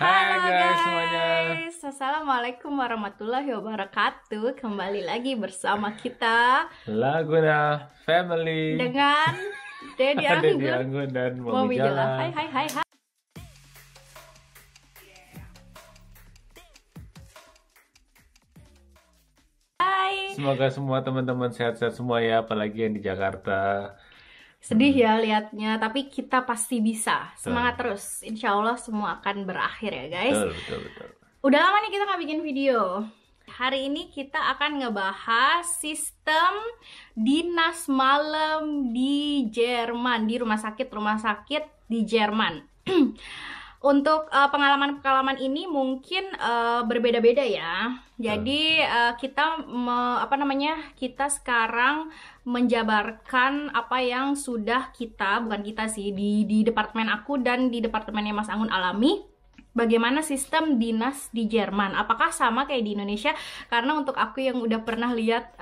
Hai Halo guys semuanya. guys, Assalamualaikum warahmatullahi wabarakatuh. Kembali lagi bersama kita Laguna Family. dengan Dedi Dedi Anggun, Anggun dan Momi Momi Jela. Jala. Hai hai hai hai. Hai. Semoga semua teman-teman sehat-sehat semua ya, apalagi yang di Jakarta. Sedih ya liatnya, tapi kita pasti bisa. Semangat terus. Insya Allah semua akan berakhir ya guys. Betul. Udah lama nih kita nggak bikin video. Hari ini kita akan ngebahas sistem dinas malam di Jerman, di rumah sakit di Jerman. Untuk pengalaman-pengalaman ini mungkin berbeda-beda ya. Jadi kita sekarang menjabarkan apa yang sudah bukan kita sih, di departemen aku dan di departemennya Mas Anggun alami. Bagaimana sistem dinas di Jerman? Apakah sama kayak di Indonesia? Karena untuk aku yang udah pernah lihat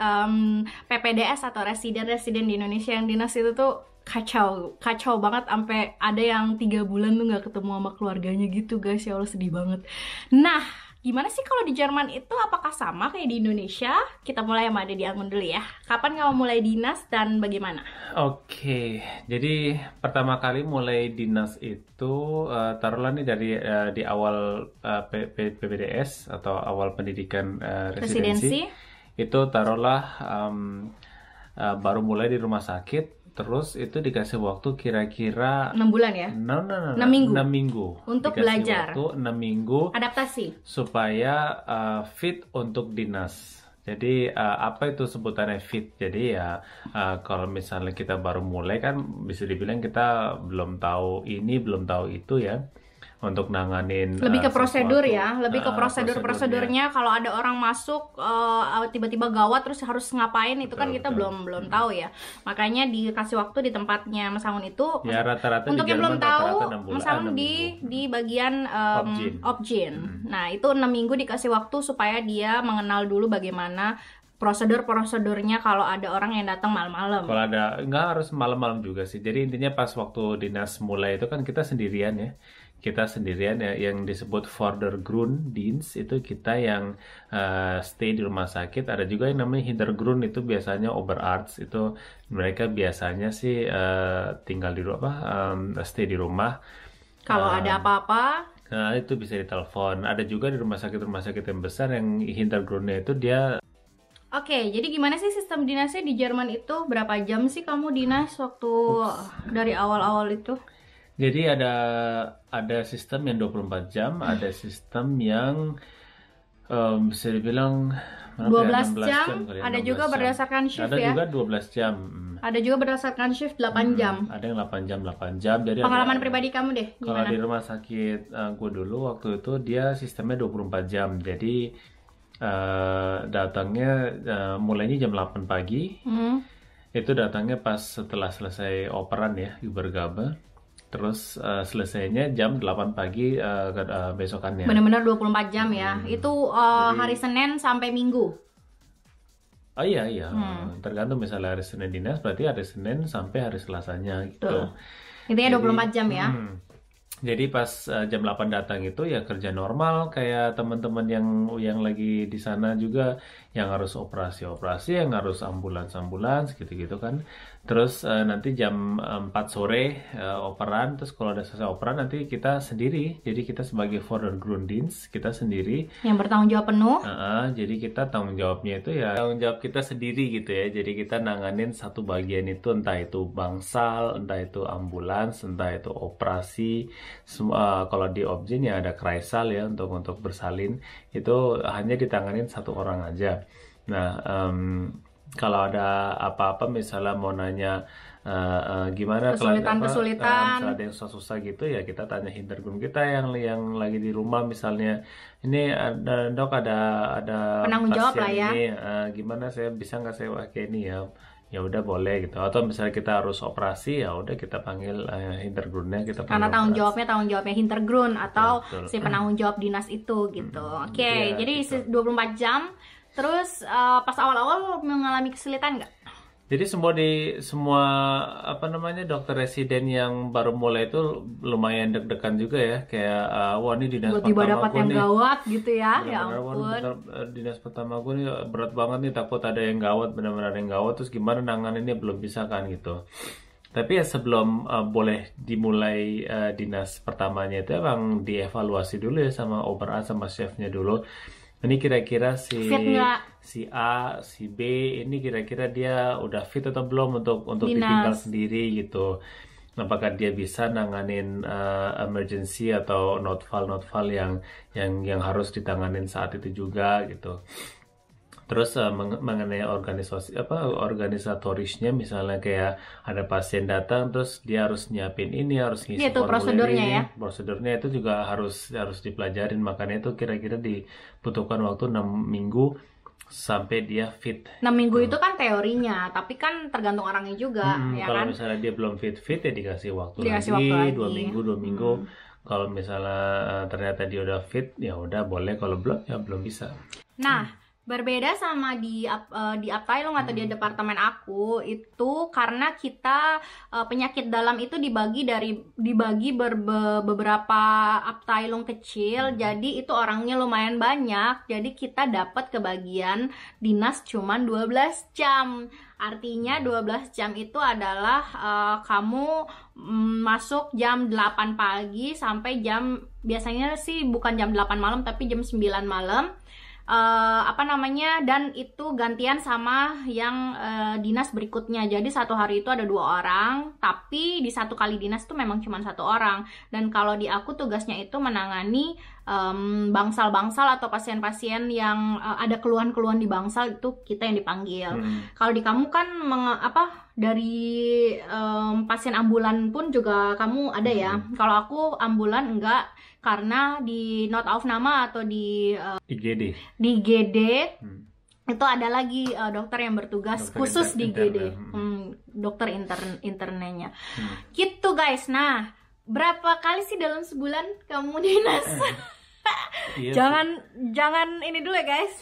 PPDS atau residen di Indonesia yang dinas itu tuh kacau banget, sampai ada yang 3 bulan tuh nggak ketemu sama keluarganya gitu guys. Ya Allah, sedih banget. Nah, gimana sih kalau di Jerman itu? Apakah sama kayak di Indonesia? Kita mulai sama Dedi Anggun dulu ya. Kapan kamu mulai dinas dan bagaimana? Oke, jadi pertama kali mulai dinas itu taruhlah nih dari di awal PPDS atau awal pendidikan residensi. Itu taruhlah baru mulai di rumah sakit. Terus itu dikasih waktu kira-kira 6 bulan ya? 6 minggu. 6 minggu. Untuk Dikasih belajar. waktu 6 minggu. Adaptasi. Supaya fit untuk dinas. Jadi apa itu sebutannya fit? Jadi ya kalau misalnya kita baru mulai kan bisa dibilang kita belum tahu ini, belum tahu itu ya. Untuk nanganin lebih ke prosedur sesuatu. ya, lebih ke prosedurnya. Kalau ada orang masuk tiba-tiba gawat terus harus ngapain, itu kan kita belum tahu ya. Makanya dikasih waktu di tempatnya Mas Anggun itu ya rata-rata untuk di yang belum Jerman tahu, rata-rata Mas Anggun di bagian Obgyn. Nah, itu 6 minggu dikasih waktu supaya dia mengenal dulu bagaimana prosedurnya kalau ada orang yang datang malam-malam. Kalau ada, nggak harus malam-malam juga sih. Jadi intinya pas waktu dinas mulai itu kan kita sendirian ya. Kita sendirian ya, yang disebut Vordergrunddienst itu kita yang stay di rumah sakit. Ada juga yang namanya Hintergrund, itu biasanya Oberarzt, itu mereka biasanya sih tinggal di stay di rumah. Kalau ada apa-apa, nah itu bisa ditelepon. Ada juga di rumah sakit yang besar yang Hintergrundnya itu dia. Oke, jadi gimana sih sistem dinasnya di Jerman itu? Berapa jam sih kamu dinas waktu dari awal-awal itu? Jadi ada sistem yang 24 jam, ada sistem yang bisa dibilang 12 jam, kali ya, ada 16 juga jam. berdasarkan shift ada ya. Ada juga 12 jam. Ada juga berdasarkan shift 8 jam. Ada yang 8 jam. Jadi pengalaman pribadi kamu deh, kalau gimana? di rumah sakit gue dulu waktu itu dia sistemnya 24 jam. Jadi datangnya mulainya jam 8 pagi. Itu datangnya pas setelah selesai operan ya, Übergabe. Terus selesainya jam 8 pagi besokannya. Bener-bener 24 jam ya. Itu hari Senin sampai Minggu. Oh iya. Tergantung, misalnya hari Senin dinas berarti hari Senin sampai hari Selasanya gitu. Intinya 24 jam ya. Jadi pas jam 8 datang itu ya kerja normal kayak teman-teman yang lagi di sana juga, yang harus operasi, yang harus ambulans gitu kan. Terus nanti jam 4 sore operan, terus kalau udah selesai operan nanti kita sendiri. Jadi kita sebagai Vordergrunddienst kita sendiri yang bertanggung jawab penuh. Jadi kita tanggung jawabnya itu ya tanggung jawab kita sendiri gitu ya. Jadi kita nanganin satu bagian itu, entah itu bangsal, entah itu ambulans, entah itu operasi. Kalau di Obgyn ya ada Kreissaal ya untuk bersalin, itu hanya ditanganin satu orang aja. Nah kalau ada apa-apa misalnya mau nanya gimana kesulitan, ada yang susah-susah gitu ya kita tanya Hintergrund kita yang lagi di rumah, misalnya ini ada dok ada penanggung jawab lah ya, ini gimana, saya bisa nggak saya pakai ini ya udah boleh gitu. Atau misalnya kita harus operasi ya udah kita panggil Hintergrundnya, kita panggil karena tanggung jawabnya Hintergrund atau betul. Si penanggung jawab dinas itu gitu. Oke, jadi gitu. 24 jam. Terus pas awal-awal mengalami kesulitan nggak? Jadi semua apa namanya dokter residen yang baru mulai itu lumayan deg-degan juga ya, kayak wah ini dinas Tiba-tiba pertama dapat gue yang nih, gawat gitu ya. Ya benar-benar wah ini ampun. benar, dinas pertama gue nih berat banget nih, takut ada yang gawat, benar-benar ada yang gawat, terus gimana nanganinnya belum bisa kan gitu. Tapi ya sebelum boleh dimulai dinas pertamanya itu emang dievaluasi dulu ya sama operat sama chefnya dulu. Ini kira-kira Fit nggak si A, si B ini kira-kira dia udah fit atau belum untuk ditinggal dinas? sendiri gitu. Apakah dia bisa nanganin emergency atau notfall yang harus ditanganin saat itu juga gitu. Terus mengenai organisatorisnya, misalnya kayak ada pasien datang terus dia harus nyiapin ini, harus ngisi Itu formulir prosedurnya ini, ya. prosedurnya itu juga harus dipelajarin. Makanya itu kira-kira dibutuhkan waktu 6 minggu sampai dia fit. 6 minggu itu kan teorinya, tapi kan tergantung orangnya juga, ya Kalau kan? misalnya dia belum fit ya dikasih waktu Dikasih lagi, waktu lagi. 2 minggu. Kalau misalnya ternyata dia udah fit, ya udah boleh. Kalau belum ya belum bisa. Nah, berbeda sama di Uptailung atau di departemen aku itu, karena kita penyakit dalam itu dibagi beberapa Uptailung kecil, jadi itu orangnya lumayan banyak, jadi kita dapat kebagian dinas cuman 12 jam. Artinya 12 jam itu adalah kamu masuk jam 8 pagi sampai biasanya sih bukan jam 8 malam tapi jam 9 malam. Dan itu gantian sama yang dinas berikutnya. Jadi satu hari itu ada 2 orang, tapi di satu kali dinas tuh memang cuma 1 orang. Dan kalau di aku tugasnya itu menangani bangsal-bangsal atau pasien-pasien yang ada keluhan-keluhan di bangsal, itu kita yang dipanggil. Kalau di kamu kan dari pasien ambulan pun juga kamu ada ya. Kalau aku ambulan enggak, karena di not auf nama atau di IGD. di IGD itu ada lagi dokter yang bertugas Dokter khusus di IGD, dokter internnya. Gitu guys. Nah, berapa kali sih dalam sebulan kamu dinas? Iya jangan ini dulu ya guys.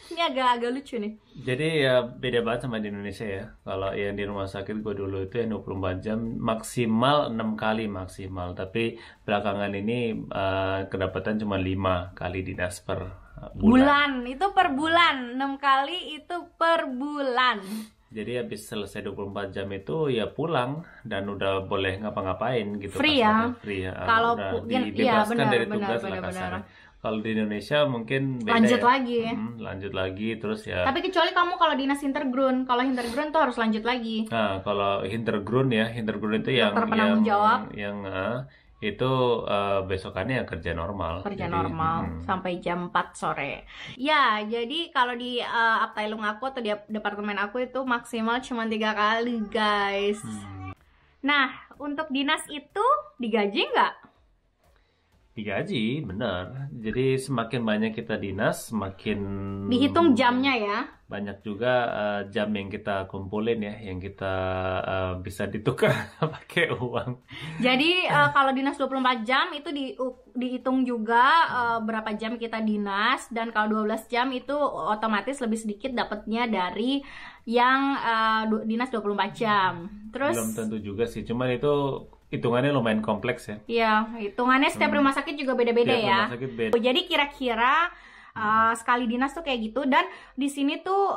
Ini agak lucu nih. Jadi ya beda banget sama di Indonesia ya. Kalau yang di rumah sakit gue dulu itu yang 24 jam maksimal 6 kali maksimal. Tapi belakangan ini kedapatan cuma 5 kali dinas per bulan. Itu per bulan. 6 kali itu per bulan. Jadi habis selesai 24 jam itu ya pulang dan udah boleh ngapa-ngapain gitu. Free ya. Free ya. Kalau dibebaskan dari tugas lah kasarnya. Kalau di Indonesia mungkin beda lanjut ya. lagi. Lanjut lagi terus ya. Tapi kecuali kamu kalau dinas Hintergrund. Kalau Hintergrund tuh harus lanjut lagi. Nah, kalau Hintergrund itu yang penanggung jawab. Itu besokannya ya kerja normal. Sampai jam 4 sore. Ya, jadi kalau di Uptailung aku atau di departemen aku itu maksimal cuma 3 kali, guys. Nah, untuk dinas itu digaji nggak? Digaji, benar. Jadi semakin banyak kita dinas, semakin dihitung jamnya ya. Banyak juga jam yang kita kumpulin ya, yang kita bisa ditukar pakai uang. Jadi kalau dinas 24 jam itu dihitung juga berapa jam kita dinas, dan kalau 12 jam itu otomatis lebih sedikit dapatnya dari yang dinas 24 jam. Terus belum tentu juga sih, cuman itu hitungannya lumayan kompleks ya. Iya, hitungannya setiap rumah sakit juga beda-beda ya. Rumah sakit beda. Jadi kira-kira sekali dinas tuh kayak gitu. Dan di sini tuh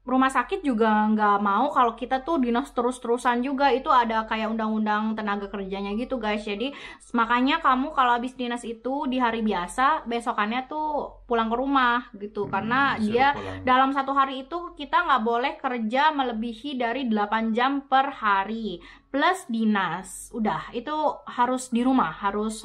rumah sakit juga nggak mau kalau kita tuh dinas terus-terusan juga. Itu ada kayak undang-undang tenaga kerjanya gitu guys. Jadi makanya kamu kalau habis dinas itu di hari biasa, besokannya tuh pulang ke rumah gitu. Karena dia dalam satu hari itu kita nggak boleh kerja melebihi dari 8 jam per hari. Plus dinas. Udah, itu harus di rumah, harus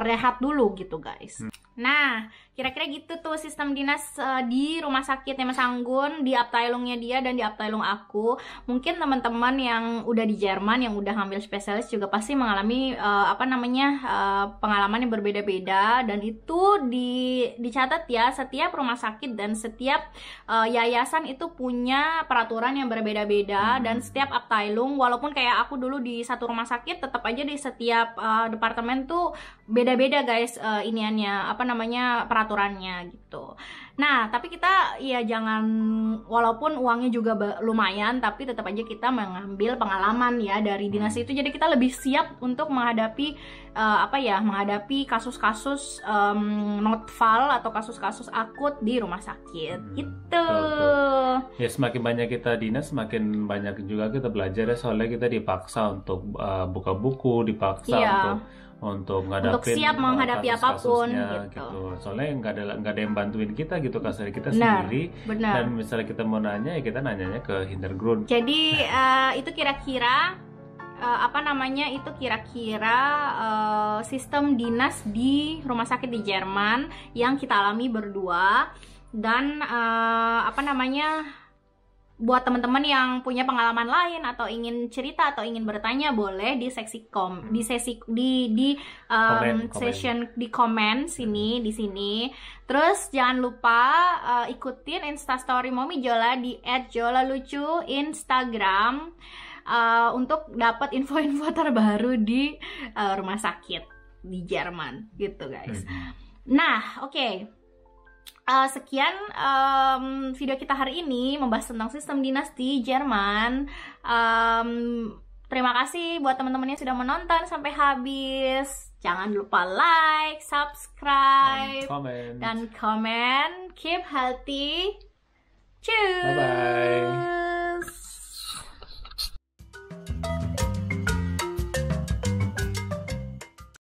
rehat dulu gitu guys. Nah, kira-kira gitu tuh sistem dinas di rumah sakitnya Mas Anggun, di Uptailungnya dia dan di Uptailung aku. Mungkin teman-teman yang udah di Jerman, yang udah ngambil spesialis juga pasti mengalami pengalaman yang berbeda-beda. Dan itu dicatat ya, setiap rumah sakit dan setiap yayasan itu punya peraturan yang berbeda-beda. Dan setiap Uptailung, walaupun kayak aku dulu di satu rumah sakit, tetap aja di setiap departemen tuh beda-beda guys peraturannya gitu. Nah, tapi kita ya jangan, walaupun uangnya juga lumayan, tapi tetap aja kita mengambil pengalaman ya dari dinas itu. Jadi kita lebih siap untuk menghadapi menghadapi kasus-kasus notval atau kasus-kasus akut di rumah sakit gitu. Ya semakin banyak kita dinas, semakin banyak juga kita belajar ya, soalnya kita dipaksa untuk buka buku, dipaksa untuk ngadapin siap menghadapi apapun gitu. Soalnya nggak ada yang bantuin kita gitu, kasar kita sendiri. Dan misalnya kita mau nanya ya kita nanyanya ke Hintergrund. Jadi itu kira-kira sistem dinas di rumah sakit di Jerman yang kita alami berdua. Dan buat teman-teman yang punya pengalaman lain atau ingin cerita atau ingin bertanya, boleh di seksi komen di sini. Terus jangan lupa ikutin Instastory Mommy Jola di @jolalucu Instagram untuk dapat info-info terbaru di rumah sakit di Jerman gitu guys. Nah, oke. Sekian video kita hari ini membahas tentang sistem dinas di Jerman. Terima kasih buat teman-teman yang sudah menonton sampai habis. Jangan lupa like, subscribe, dan komen. Keep healthy. Cheers. Bye-bye.